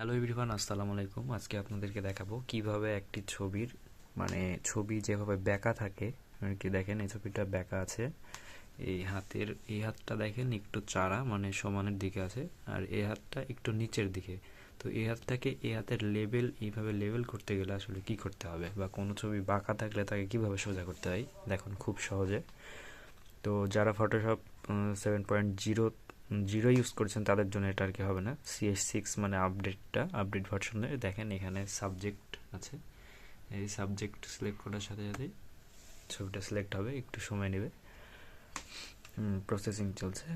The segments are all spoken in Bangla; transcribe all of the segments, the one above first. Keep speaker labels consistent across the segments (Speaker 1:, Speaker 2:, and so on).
Speaker 1: হ্যালো এভরিওয়ান, আসসালামু আলাইকুম। আজকে আপনাদেরকে দেখাবো কিভাবে একটি ছবির ছবি যেভাবে বেঁকা থাকে আর কি। দেখেন এই ছবিটা বেঁকা আছে, এই হাতটা দেখেন একটু চাড়া সমানের দিকে আছে, আর এই হাতটা একটু নিচের দিকে। তো এই হাতটাকে এই হাতের এইভাবে লেবেল করতে গেলে আসলে কি করতে হবে, বা কোনো ছবি বাঁকা থাকলে তাকে কিভাবে সোজা করতে হয় দেখুন খুব সহজে। তো যারা ফটোশপ 7.0 ইউজ করছেন তাদের জন্য এটা আর কি হবে না। CS6 আপডেট ভার্সনে দেখেন এখানে সাবজেক্ট আছে। এই সাবজেক্ট সিলেক্ট করার সাথে সাথে ছবিটা সিলেক্ট হবে, একটু সময় নেবে। প্রসেসিং চলছে।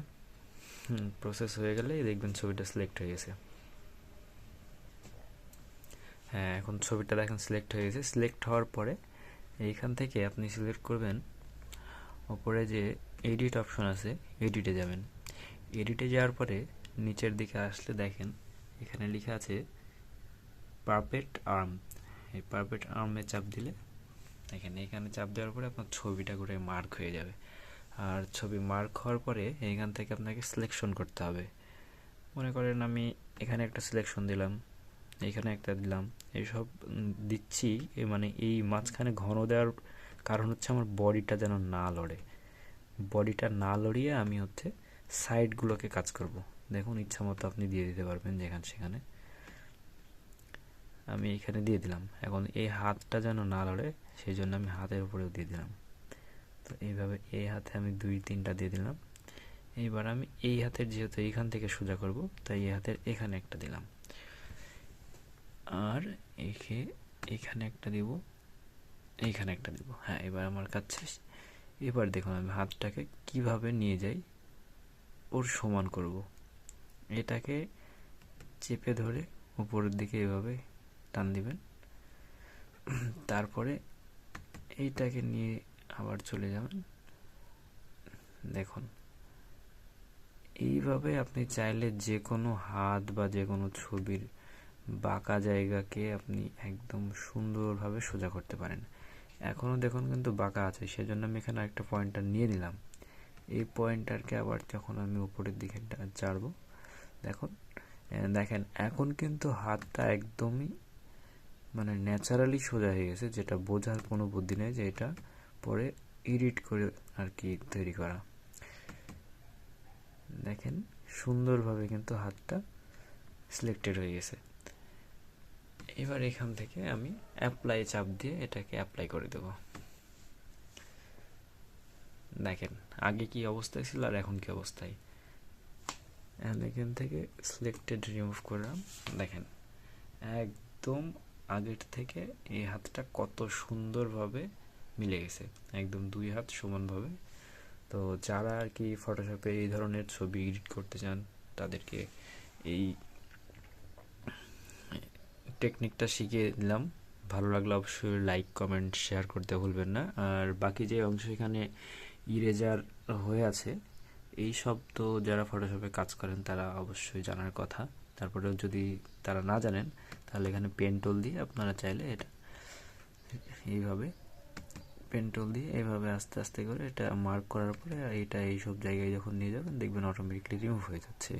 Speaker 1: প্রসেস হয়ে গেলে দেখবেন ছবিটা সিলেক্ট হয়ে গেছে। হ্যাঁ, এখন ছবিটা দেখেন সিলেক্ট হয়ে গেছে। সিলেক্ট হওয়ার পরে এইখান থেকে আপনি সিলেক্ট করবেন, ওপরে যে এডিট অপশন আছে এডিটে যাবেন। এডিটে যাওয়ার পরে নিচের দিকে আসলে দেখেন এখানে লেখা আছে পারফেক্ট আর্ম। এই পারফেক্ট আর্মে চাপ দিলে দেখেন এখানে চাপ দেওয়ার পরে আপনার ছবিটা করে মার্ক হয়ে যাবে। আর ছবি মার্ক হওয়ার পরে এইখান থেকে আপনাকে সিলেকশন করতে হবে। মনে করেন আমি এখানে একটা সিলেকশন দিলাম, এখানে একটা দিলাম, এইসব দিচ্ছি। এই মাঝখানে ঘন দেওয়ার কারণ হচ্ছে আমার বডিটা যেন না লড়ে। বডিটা না লড়িয়ে আমি সাইডগুলোকে কাজ করব। দেখুন ইচ্ছা মতো আপনি দিয়ে দিতে পারবেন যেখানে সেখানে। আমি এখানে দিয়ে দিলাম। এখন এই হাতটা যেন না লড়ে সেই জন্য আমি হাতের উপরেও দিয়ে দিলাম। তো এইভাবে এই হাতে আমি 2-3টা দিয়ে দিলাম। এইবার আমি এই হাতের যেহেতু এইখান থেকে সোজা করব, তাই এই হাতের এখানে একটা দিলাম, আর এখানে একটা দিব, এইখানে একটা দিব। হ্যাঁ, এবার আমার কাজ শেষ। এবার দেখুন আমি হাতটাকে কিভাবে নিয়ে যাই ওর সমান করব। এটাকে চেপে ধরে উপরের দিকে এভাবে টান দিবেন। তারপরে এইটাকে নিয়ে আবার চলে যাবেন। দেখুন এইভাবে আপনি চাইলে যে কোনো হাত বা যে কোনো ছবির বাঁকা জায়গাকে আপনি একদম সুন্দরভাবে সোজা করতে পারেন। এখনও দেখুন কিন্তু বাঁকা আছে, সেজন্য আমি এখানে একটা পয়েন্টার নিয়ে নিলাম। এই পয়েন্টারকে আবার যখন আমি উপরের দিকে চাড়বো, দেখেন এখন কিন্তু হাতটা একদমই ন্যাচারালি সোজা হয়ে গেছে, যেটা বোঝার কোনো বুদ্ধি নেই যে এটা পরে এডিট করে আর কি তৈরি করা। দেখেন সুন্দরভাবে কিন্তু হাতটা সিলেক্টেড হয়ে গেছে। এবার এখান থেকে আমি অ্যাপ্লাই চাপ দিয়ে এটাকে অ্যাপ্লাই করে দেব। দেখেন আগে কি অবস্থায় ছিল আর এখন কি অবস্থায়। এখান থেকে সিলেক্টেড রিমুভ করলাম। দেখেন একদম আগের থেকে এই হাতটা কত সুন্দরভাবে মিলে গেছে, একদম দুই হাত সমানভাবে। তো যারা আর কি ফটোশপে এই ধরনের ছবি এডিট করতে চান তাদেরকে এই টেকনিকটা শিখিয়ে দিলাম। ভালো লাগলে অবশ্যই লাইক কমেন্ট শেয়ার করতে ভুলবেন না। আর বাকি যে অংশ এখানে ইরেজার হয়ে আছে এই সব তো যারা ফটোশপে কাজ করেন তারা অবশ্যই জানার কথা। তারপরেও যদি তারা না জানেন তাহলে এখানে পেন টুল দিয়ে আপনারা চাইলে এটা এইভাবে পেন টুল দিয়ে এইভাবে আস্তে আস্তে করে এটা মার্ক করার পরে এটা এইসব জায়গায় যখন নিয়ে যাবেন দেখবেন অটোমেটিকলি রিমুভ হয়ে যাচ্ছে।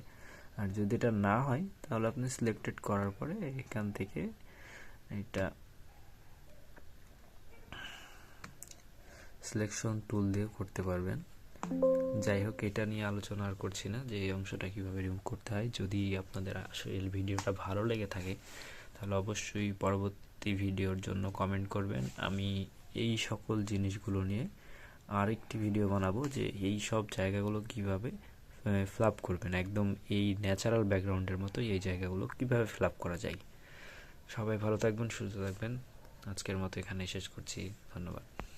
Speaker 1: আর যদি এটা না হয় তাহলে আপনি সিলেক্টেড করার পরে এখান থেকে এটা সিলেকশন টুল দিয়ে করতে পারবেন। যাই হোক, এটা নিয়ে আলোচনা আর করছি না যে এই অংশটা কীভাবে রিমুভ করতে হয়। যদি আপনাদের আসলে ভিডিওটা ভালো লেগে থাকে তাহলে অবশ্যই পরবর্তী ভিডিওর জন্য কমেন্ট করবেন। আমি এই সকল জিনিসগুলো নিয়ে আরেকটি ভিডিও বানাবো যে এই সব জায়গাগুলো কিভাবে ফ্ল্যাপ করবেন, একদম এই ন্যাচারাল ব্যাকগ্রাউন্ডের মতো এই জায়গাগুলো কিভাবে ফ্ল্যাপ করা যায়। সবাই ভালো থাকবেন, সুস্থ থাকবেন। আজকের মতো এখানে শেষ করছি। ধন্যবাদ।